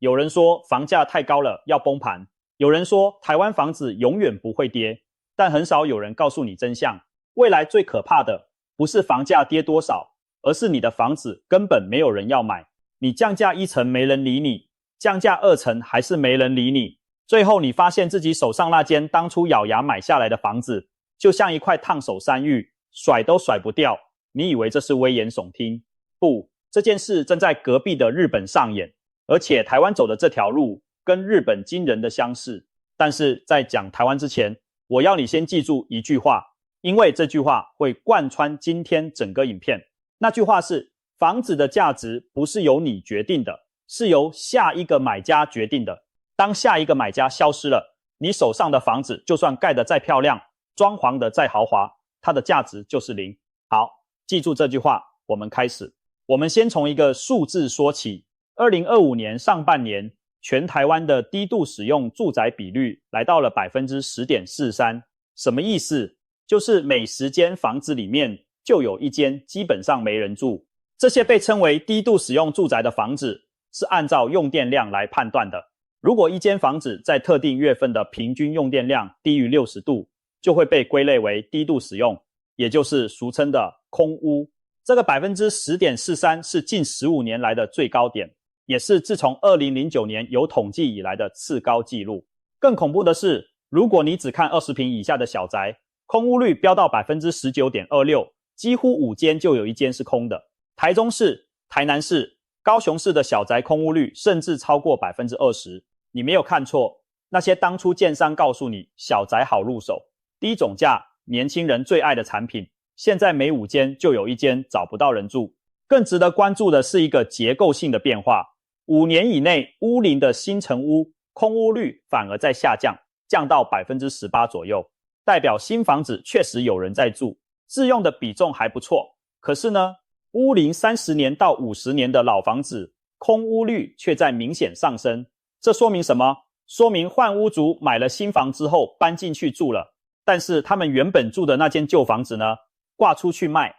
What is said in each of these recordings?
有人说房价太高了，要崩盘；有人说台湾房子永远不会跌，但很少有人告诉你真相。未来最可怕的不是房价跌多少，而是你的房子根本没有人要买。你降价1成没人理你，降价2成还是没人理你。最后你发现自己手上那间当初咬牙买下来的房子，就像一块烫手山芋，甩都甩不掉。你以为这是危言耸听？不，这件事正在隔壁的日本上演，而且台湾走的这条路跟日本惊人的相似。但是在讲台湾之前，我要你先记住一句话，因为这句话会贯穿今天整个影片。那句话是：房子的价值不是由你决定的，是由下一个买家决定的。当下一个买家消失了，你手上的房子就算盖得再漂亮，装潢得再豪华，它的价值就是0。好，记住这句话，我们开始。我们先从一个数字说起。2025年上半年，全台湾的低度使用住宅比率来到了 10.43%。什么意思？就是每10间房子里面就有1间基本上没人住。这些被称为低度使用住宅的房子是按照用电量来判断的。如果1间房子在特定月份的平均用电量低于60度，就会被归类为低度使用，也就是俗称的空屋。这个 10.43% 是近15年来的最高点，也是自从2009年有统计以来的次高纪录。更恐怖的是，如果你只看20坪以下的小宅，空屋率飙到 19.26%， 几乎5间就有1间是空的。台中市、台南市、高雄市的小宅空屋率甚至超过 20%。你没有看错，那些当初建商告诉你小宅好入手，低总价，年轻人最爱的产品，现在每5间就有1间找不到人住。更值得关注的是一个结构性的变化，5年以内屋龄的新成屋空屋率反而在下降，降到 18% 左右，代表新房子确实有人在住，自用的比重还不错。可是呢，屋龄30年到50年的老房子空屋率却在明显上升。这说明什么？说明换屋族买了新房之后搬进去住了，但是他们原本住的那间旧房子呢，挂出去卖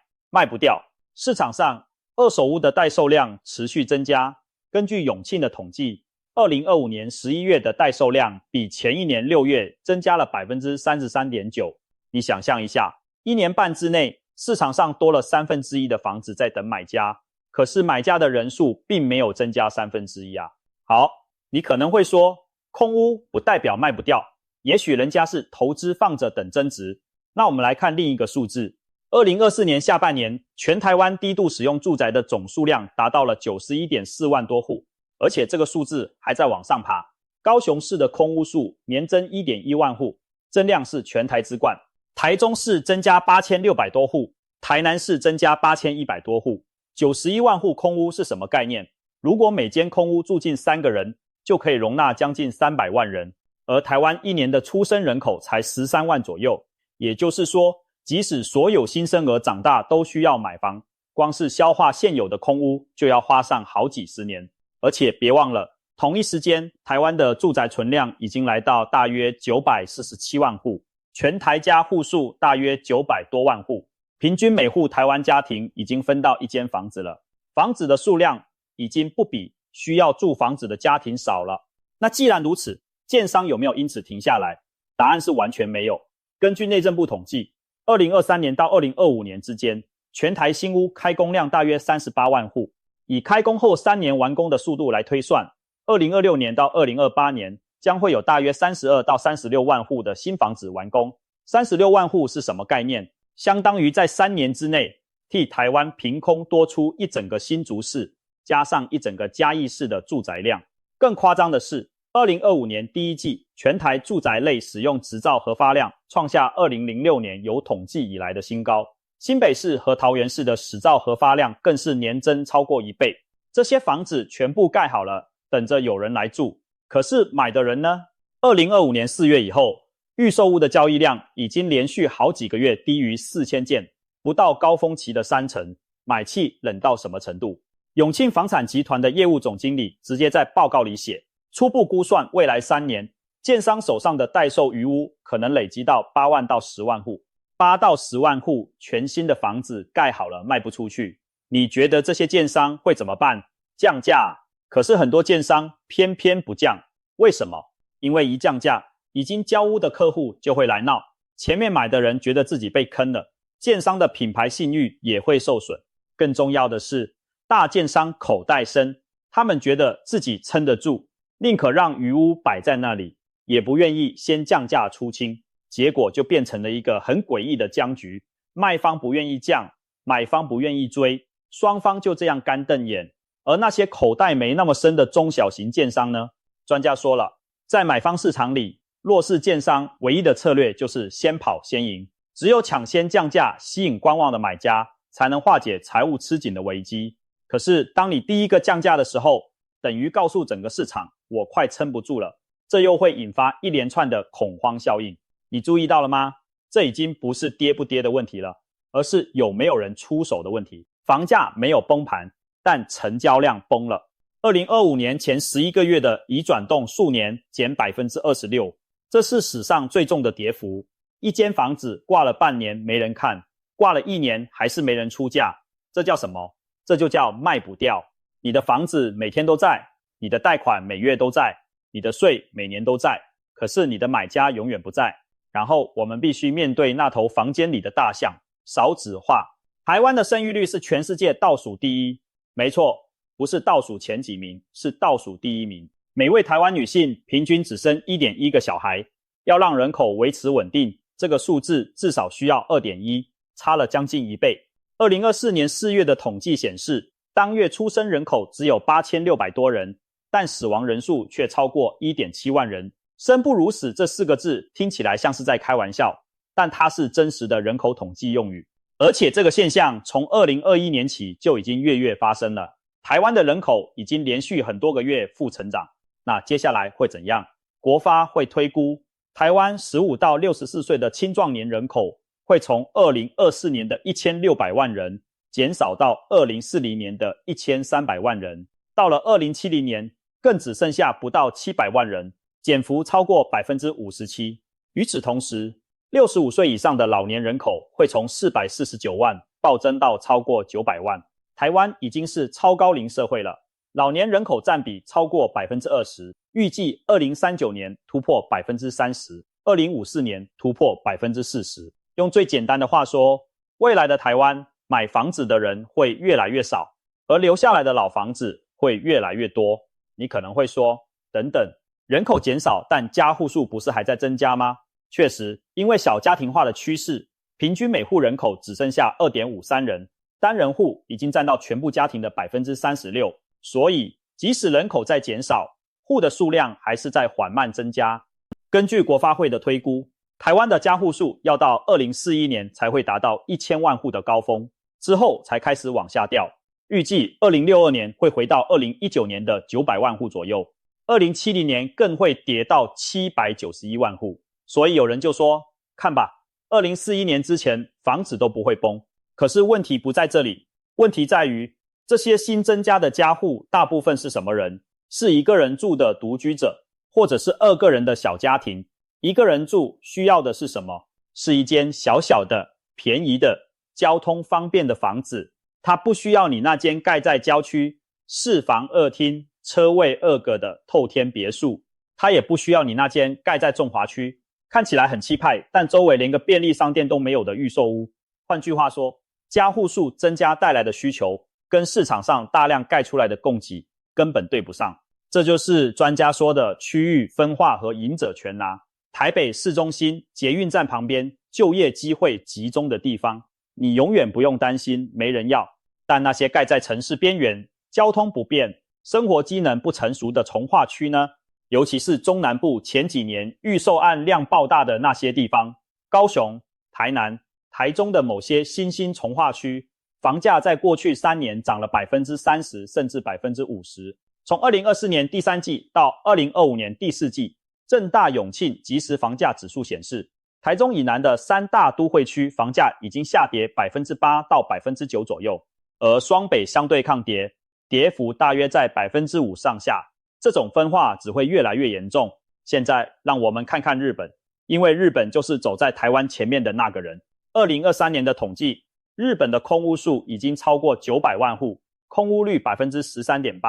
不掉。市场上二手屋的待售量持续增加。根据永庆的统计，2025年11月的待售量比前一年6月增加了 33.9%。 你想象一下，1年半之内市场上多了1/3的房子在等买家，可是买家的人数并没有增加1/3啊。好，你可能会说，空屋不代表卖不掉，也许人家是投资放着等增值。那我们来看另一个数字，2024年下半年，全台湾低度使用住宅的总数量达到了 91.4 万多户，而且这个数字还在往上爬。高雄市的空屋数年增 1.1 万户，增量是全台之冠。台中市增加8600多户，台南市增加8100多户。91万户空屋是什么概念？如果每间空屋住进3个人，就可以容纳将近300万人，而台湾1年的出生人口才13万左右，也就是说，即使所有新生儿长大都需要买房，光是消化现有的空屋就要花上好几十年。而且别忘了，同一时间，台湾的住宅存量已经来到大约947万户，全台家户数大约900多万户，平均每户台湾家庭已经分到1间房子了，房子的数量已经不比需要住房子的家庭少了。那既然如此，建商有没有因此停下来？答案是完全没有。根据内政部统计，2023年到2025年之间，全台新屋开工量大约38万户，以开工后3年完工的速度来推算，2026年到2028年将会有大约32到36万户的新房子完工。36万户是什么概念？相当于在3年之内替台湾凭空多出一整个新竹市，加上一整个嘉义市的住宅量。更夸张的是，2025年第一季全台住宅类使用执照核发量创下2006年有统计以来的新高，新北市和桃园市的使照核发量更是年增超过1倍。这些房子全部盖好了，等着有人来住，可是买的人呢？2025年4月以后，预售屋的交易量已经连续好几个月低于4000件，不到高峰期的3成，买气冷到什么程度？永庆房产集团的业务总经理直接在报告里写，初步估算未来3年，建商手上的待售余屋可能累积到8万到10万户，8到10万户全新的房子盖好了卖不出去，你觉得这些建商会怎么办？降价？可是很多建商偏偏不降，为什么？因为一降价，已经交屋的客户就会来闹，前面买的人觉得自己被坑了，建商的品牌信誉也会受损。更重要的是，大建商口袋深，他们觉得自己撑得住，宁可让余屋摆在那里，也不愿意先降价出清，结果就变成了一个很诡异的僵局，卖方不愿意降，买方不愿意追，双方就这样干瞪眼。而那些口袋没那么深的中小型建商呢？专家说了，在买方市场里，弱势建商唯一的策略就是先跑先赢，只有抢先降价，吸引观望的买家，才能化解财务吃紧的危机。可是当你第一个降价的时候，等于告诉整个市场，我快撑不住了，这又会引发一连串的恐慌效应。你注意到了吗？这已经不是跌不跌的问题了，而是有没有人出手的问题。房价没有崩盘，但成交量崩了。2025年前11个月的已转动数年减 26%， 这是史上最重的跌幅。一间房子挂了半年没人看，挂了1年还是没人出价，这叫什么？这就叫卖不掉。你的房子每天都在，你的贷款每月都在，你的税每年都在，可是你的买家永远不在。然后我们必须面对那头房间里的大象，少子化。台湾的生育率是全世界倒数第一，没错，不是倒数前几名，是倒数第一名。每位台湾女性平均只生 1.1 个小孩，要让人口维持稳定，这个数字至少需要 2.1， 差了将近1倍。2024年4月的统计显示，当月出生人口只有8600多人，但死亡人数却超过 1.7 万人。生不如死这4个字听起来像是在开玩笑，但它是真实的人口统计用语。而且这个现象从2021年起就已经月月发生了。台湾的人口已经连续很多个月负成长，那接下来会怎样？国发会推估，台湾15到64岁的青壮年人口会从2024年的1600万人减少到2040年的1300万人，到了2070年更只剩下不到700万人，减幅超过 57%。 与此同时，65岁以上的老年人口会从449万暴增到超过900万。台湾已经是超高龄社会了，老年人口占比超过 20%， 预计2039年突破 30%， 2054年突破 40%。 用最简单的话说，未来的台湾买房子的人会越来越少，而留下来的老房子会越来越多。你可能会说，等等，人口减少，但家户数不是还在增加吗？确实，因为小家庭化的趋势，平均每户人口只剩下 2.53 人，单人户已经占到全部家庭的 36%， 所以即使人口在减少，户的数量还是在缓慢增加。根据国发会的推估，台湾的家户数要到2041年才会达到1000万户的高峰，之后才开始往下掉，预计2062年会回到2019年的900万户左右，2070年更会跌到791万户。所以有人就说，看吧，2041年之前房子都不会崩。可是问题不在这里，问题在于这些新增加的家户大部分是什么人？是一个人住的独居者，或者是2个人的小家庭。一个人住需要的是什么？是一间小小的、便宜的、交通方便的房子。它不需要你那间盖在郊区、4房2厅、车位2个的透天别墅，它也不需要你那间盖在重华区，看起来很气派，但周围连个便利商店都没有的预售屋。换句话说，家户数增加带来的需求跟市场上大量盖出来的供给根本对不上。这就是专家说的区域分化和赢者全拿。台北市中心捷运站旁边就业机会集中的地方，你永远不用担心没人要。但那些盖在城市边缘、交通不便、生活机能不成熟的重划区呢？尤其是中南部前几年预售案量爆大的那些地方，高雄、台南、台中的某些新兴重划区，房价在过去3年涨了 30% 甚至 50%。 从2024年第3季到2025年第4季，政大永庆即时房价指数显示，台中以南的3大都会区房价已经下跌 8% 到 9% 左右，而双北相对抗跌，跌幅大约在 5% 上下。这种分化只会越来越严重。现在让我们看看日本，因为日本就是走在台湾前面的那个人。2023年的统计，日本的空屋数已经超过900万户，空屋率 13.8%，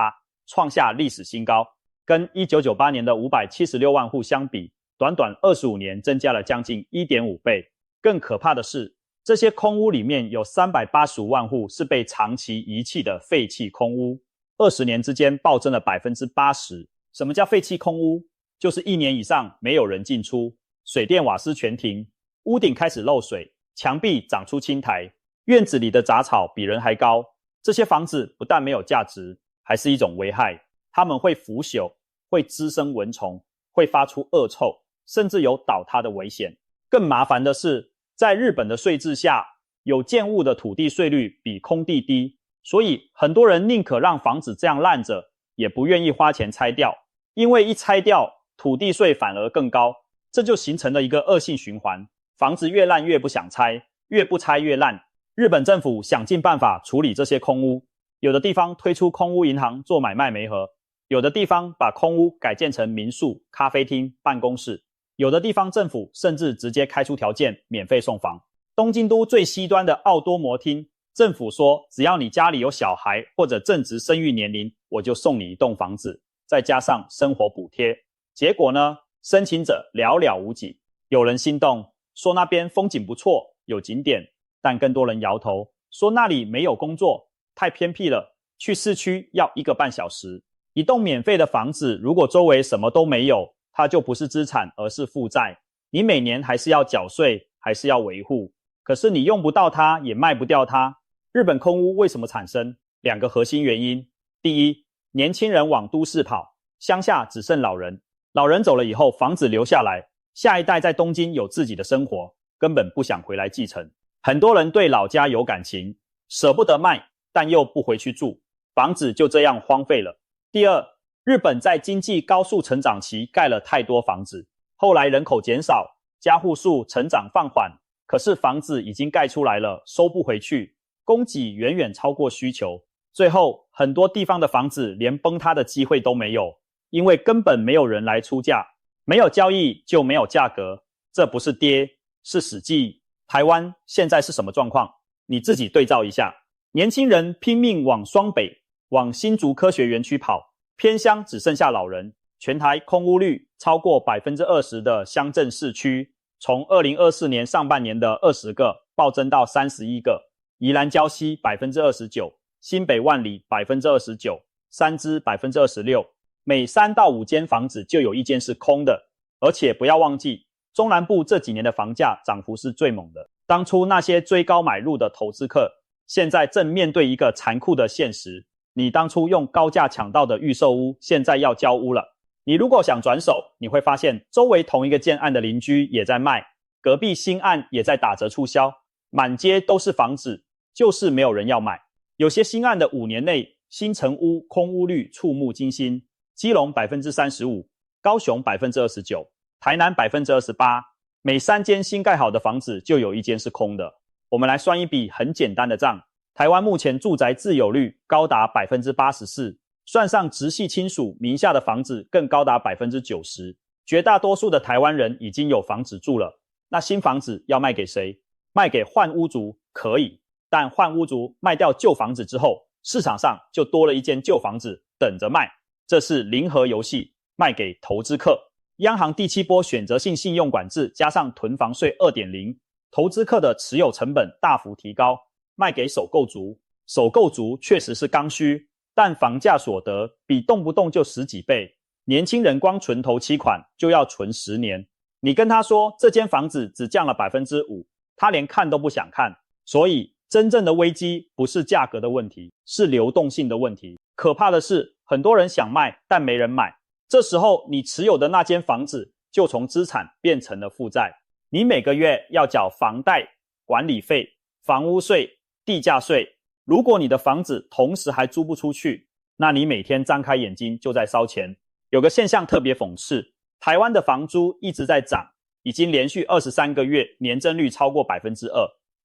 创下历史新高，跟1998年的576万户相比，短短25年增加了将近 1.5 倍。更可怕的是，这些空屋里面有385万户是被长期遗弃的废弃空屋，20年之间暴增了 80%。 什么叫废弃空屋？就是1年以上没有人进出，水电瓦斯全停，屋顶开始漏水，墙壁长出青苔，院子里的杂草比人还高。这些房子不但没有价值，还是一种危害。它们会腐朽，会滋生蚊虫，会发出恶臭，甚至有倒塌的危险。更麻烦的是，在日本的税制下，有建物的土地税率比空地低，所以很多人宁可让房子这样烂着，也不愿意花钱拆掉，因为一拆掉，土地税反而更高，这就形成了一个恶性循环。房子越烂越不想拆，越不拆越烂。日本政府想尽办法处理这些空屋，有的地方推出空屋银行做买卖媒合，有的地方把空屋改建成民宿、咖啡厅、办公室，有的地方政府甚至直接开出条件免费送房。东京都最西端的奥多摩町，政府说只要你家里有小孩或者正值生育年龄，我就送你一栋房子，再加上生活补贴。结果呢，申请者寥寥无几。有人心动，说那边风景不错，有景点，但更多人摇头，说那里没有工作，太偏僻了，去市区要1个半小时。一栋免费的房子，如果周围什么都没有，它就不是资产，而是负债。你每年还是要缴税，还是要维护，可是你用不到它，也卖不掉它。日本空屋为什么产生？2个核心原因。第一，年轻人往都市跑，乡下只剩老人，老人走了以后，房子留下来，下一代在东京有自己的生活，根本不想回来继承。很多人对老家有感情，舍不得卖，但又不回去住，房子就这样荒废了。第二，日本在经济高速成长期盖了太多房子，后来人口减少，家户数成长放缓，可是房子已经盖出来了，收不回去，供给远远超过需求，最后很多地方的房子连崩塌的机会都没有，因为根本没有人来出价，没有交易就没有价格，这不是跌，是死记忆。台湾现在是什么状况？你自己对照一下，年轻人拼命往双北、往新竹科学园区跑，偏乡只剩下老人。全台空屋率超过 20% 的乡镇市区，从2024年上半年的20个暴增到31个，宜兰礁溪 29%， 新北万里 29%， 三芝 26%， 每3到5间房子就有1间是空的。而且不要忘记，中南部这几年的房价涨幅是最猛的。当初那些追高买入的投资客，现在正面对一个残酷的现实，你当初用高价抢到的预售屋，现在要交屋了。你如果想转手，你会发现周围同一个建案的邻居也在卖，隔壁新案也在打折促销，满街都是房子，就是没有人要买。有些新案的5年内新成屋空屋率触目惊心，基隆 35%， 高雄 29%， 台南 28%， 每3间新盖好的房子就有1间是空的。我们来算一笔很简单的账，台湾目前住宅自有率高达 84%， 算上直系亲属名下的房子更高达 90%， 绝大多数的台湾人已经有房子住了。那新房子要卖给谁？卖给换屋族可以，但换屋族卖掉旧房子之后，市场上就多了1间旧房子等着卖，这是零和游戏，卖给投资客。央行第7波选择性信用管制加上囤房税 2.0， 投资客的持有成本大幅提高，卖给首购族。首购族确实是刚需，但房价所得比动不动就10几倍，年轻人光存头期款就要存10年。你跟他说这间房子只降了 5%， 他连看都不想看。所以真正的危机不是价格的问题，是流动性的问题。可怕的是，很多人想卖，但没人买。这时候你持有的那间房子就从资产变成了负债，你每个月要缴房贷、管理费、房屋税、地价税。如果你的房子同时还租不出去，那你每天张开眼睛就在烧钱。有个现象特别讽刺，台湾的房租一直在涨，已经连续23个月年增率超过 2%。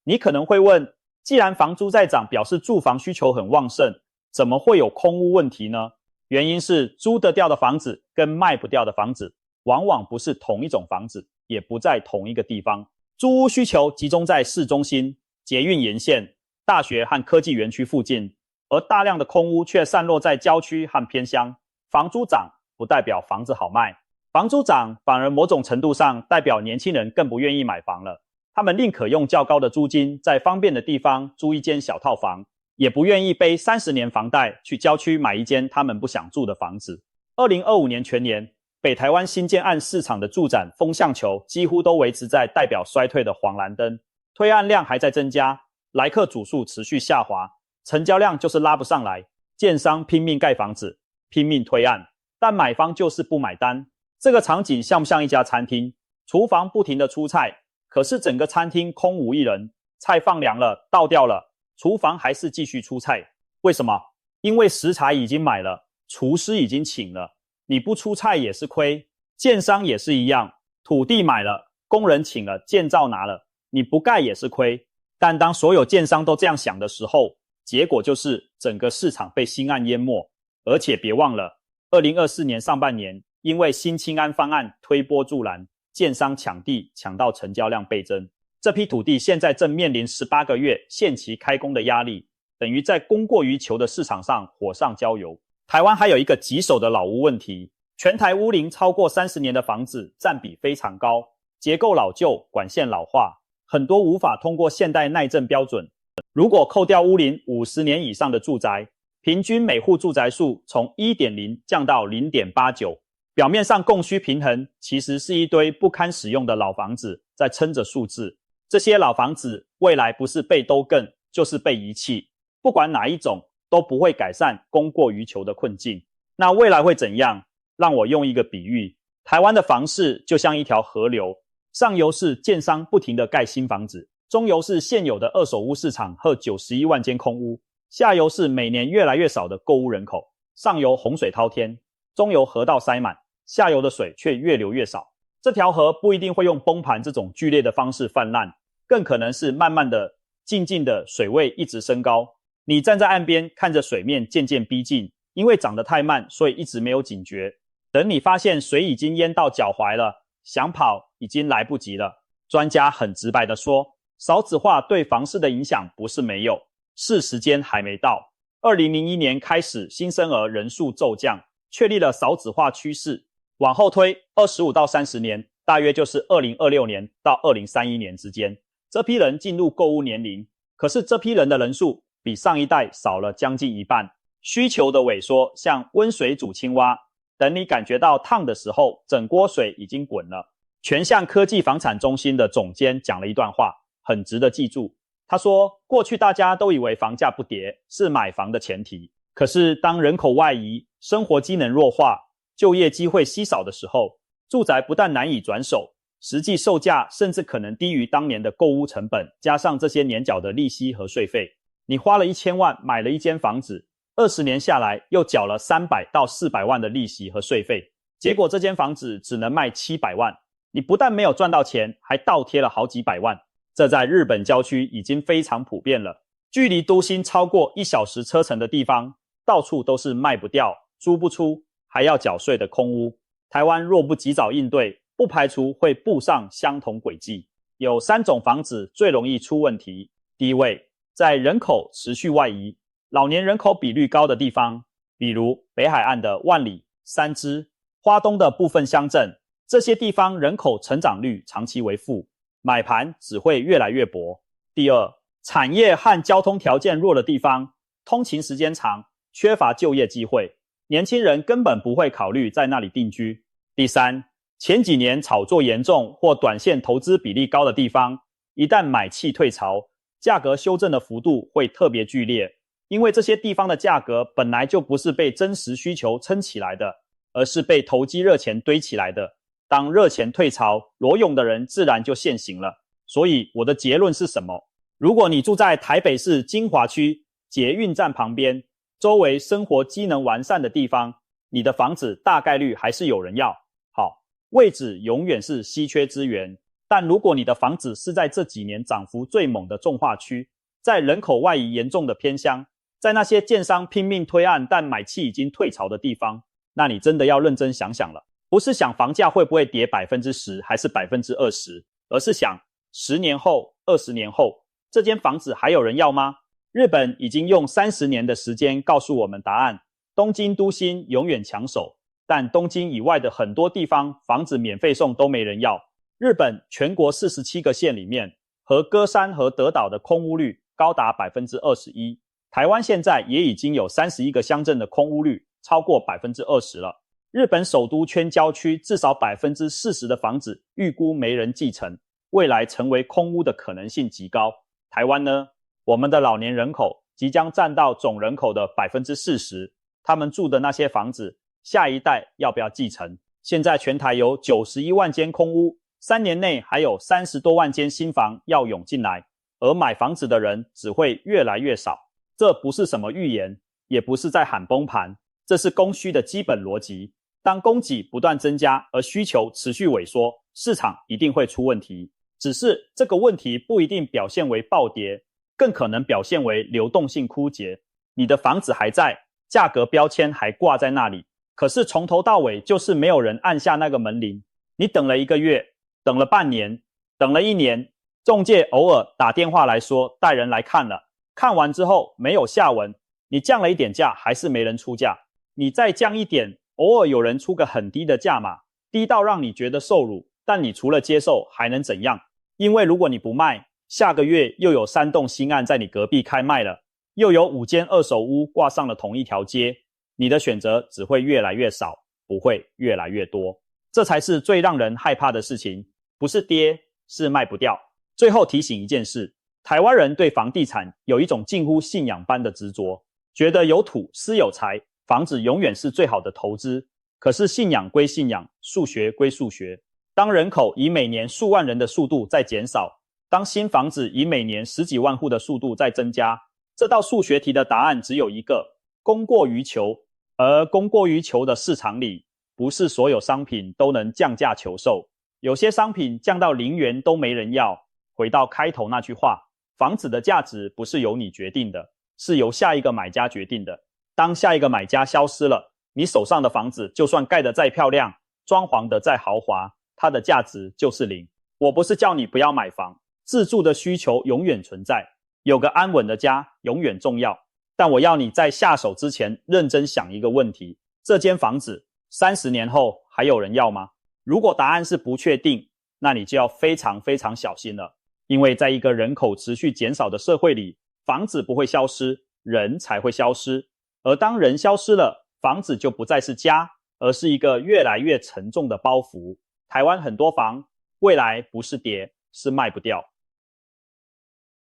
你可能会问，既然房租在涨，表示住房需求很旺盛，怎么会有空屋问题呢？原因是租得掉的房子跟卖不掉的房子往往不是同一种房子，也不在同一个地方。租屋需求集中在市中心、捷运沿线、大学和科技园区附近，而大量的空屋却散落在郊区和偏乡。房租涨不代表房子好卖，房租涨反而某种程度上代表年轻人更不愿意买房了。他们宁可用较高的租金在方便的地方租一间小套房，也不愿意背30年房贷去郊区买一间他们不想住的房子。2025年全年，北台湾新建案市场的住展风向球几乎都维持在代表衰退的黄蓝灯，推案量还在增加，来客组数持续下滑，成交量就是拉不上来。建商拼命盖房子，拼命推案，但买方就是不买单。这个场景像不像一家餐厅？厨房不停的出菜，可是整个餐厅空无一人，菜放凉了，倒掉了，厨房还是继续出菜。为什么？因为食材已经买了，厨师已经请了，你不出菜也是亏。建商也是一样，土地买了，工人请了，建造拿了，你不盖也是亏。但当所有建商都这样想的时候，结果就是整个市场被新案淹没。而且别忘了2024年上半年，因为新青安方案推波助澜，建商抢地抢到成交量倍增，这批土地现在正面临18个月限期开工的压力，等于在供过于求的市场上火上浇油。台湾还有一个棘手的老屋问题，全台屋龄超过30年的房子占比非常高，结构老旧，管线老化，很多无法通过现代耐震标准。如果扣掉屋龄50年以上的住宅，平均每户住宅数从 1.0 降到 0.89， 表面上供需平衡，其实是一堆不堪使用的老房子在撑着数字。这些老房子未来不是被都更，就是被遗弃，不管哪一种都不会改善供过于求的困境。那未来会怎样？让我用一个比喻，台湾的房市就像一条河流，上游是建商不停地盖新房子，中游是现有的二手屋市场和91万间空屋，下游是每年越来越少的购屋人口，上游洪水滔天，中游河道塞满，下游的水却越流越少。这条河不一定会用崩盘这种剧烈的方式泛滥，更可能是慢慢的、静静的水位一直升高。你站在岸边看着水面渐渐逼近，因为涨得太慢，所以一直没有警觉。等你发现水已经淹到脚踝了，想跑已经来不及了。专家很直白的说，少子化对房市的影响不是没有，是时间还没到。2001年开始新生儿人数骤降，确立了少子化趋势。往后推25到30年，大约就是2026年到2031年之间，这批人进入购屋年龄，可是这批人的人数比上一代少了将近一半。需求的萎缩像温水煮青蛙，等你感觉到烫的时候，整锅水已经滚了。全向科技房产中心的总监讲了一段话，很值得记住。他说，过去大家都以为房价不跌是买房的前提，可是当人口外移，生活机能弱化，就业机会稀少的时候，住宅不但难以转手，实际售价甚至可能低于当年的购屋成本，加上这些年缴的利息和税费，你花了1000万买了一间房子，20年下来又缴了300到400万的利息和税费，结果这间房子只能卖700万，你不但没有赚到钱，还倒贴了好几百万。这在日本郊区已经非常普遍了，距离都心超过1小时车程的地方，到处都是卖不掉、租不出还要缴税的空屋。台湾若不及早应对，不排除会步上相同轨迹。有3种房子最容易出问题。第一位，在人口持续外移，老年人口比率高的地方，比如北海岸的万里、三芝、花东的部分乡镇，这些地方人口成长率长期为负，买盘只会越来越薄。第二，产业和交通条件弱的地方，通勤时间长，缺乏就业机会，年轻人根本不会考虑在那里定居。第三，前几年炒作严重或短线投资比例高的地方，一旦买气退潮，价格修正的幅度会特别剧烈，因为这些地方的价格本来就不是被真实需求撑起来的，而是被投机热钱堆起来的。当热钱退潮，裸泳的人自然就现形了。所以我的结论是什么？如果你住在台北市精华区捷运站旁边，周围生活机能完善的地方，你的房子大概率还是有人要。好，位置永远是稀缺资源，但如果你的房子是在这几年涨幅最猛的重划区，在人口外移严重的偏乡，在那些建商拼命推案但买气已经退潮的地方，那你真的要认真想想了。不是想房价会不会跌 10% 还是 20%， 而是想10年后、20年后，这间房子还有人要吗？日本已经用30年的时间告诉我们答案，东京都心永远抢手，但东京以外的很多地方房子免费送都没人要。日本全国47个县里面，和歌山和德岛的空屋率高达 21%， 台湾现在也已经有31个乡镇的空屋率超过 20% 了。日本首都圈郊区至少 40% 的房子预估没人继承，未来成为空屋的可能性极高。台湾呢？我们的老年人口即将占到总人口的 40%， 他们住的那些房子，下一代要不要继承？现在全台有91万间空屋，3年内还有30多万间新房要涌进来，而买房子的人只会越来越少。这不是什么预言，也不是在喊崩盘，这是供需的基本逻辑。当供给不断增加，而需求持续萎缩，市场一定会出问题。只是这个问题不一定表现为暴跌，更可能表现为流动性枯竭。你的房子还在，价格标签还挂在那里，可是从头到尾就是没有人按下那个门铃。你等了1个月，等了半年，等了1年，仲介偶尔打电话来说带人来看了，看完之后没有下文，你降了一点价还是没人出价，你再降一点，偶尔有人出个很低的价码，低到让你觉得受辱，但你除了接受还能怎样？因为如果你不卖，下个月又有3栋新案在你隔壁开卖了，又有5间二手屋挂上了同一条街，你的选择只会越来越少，不会越来越多。这才是最让人害怕的事情，不是跌，是卖不掉。最后提醒一件事，台湾人对房地产有一种近乎信仰般的执着，觉得有土斯有财，房子永远是最好的投资。可是信仰归信仰，数学归数学。当人口以每年数万人的速度在减少，当新房子以每年10几万户的速度在增加，这道数学题的答案只有一个：供过于求。而供过于求的市场里，不是所有商品都能降价求售，有些商品降到0元都没人要。回到开头那句话，房子的价值不是由你决定的，是由下一个买家决定的。当下一个买家消失了，你手上的房子就算盖得再漂亮，装潢得再豪华，它的价值就是0。我不是叫你不要买房，自住的需求永远存在，有个安稳的家永远重要。但我要你在下手之前认真想一个问题，这间房子30年后还有人要吗？如果答案是不确定，那你就要非常非常小心了。因为在一个人口持续减少的社会里，房子不会消失，人才会消失。而当人消失了，房子就不再是家，而是一个越来越沉重的包袱。台湾很多房未来不是跌，是卖不掉。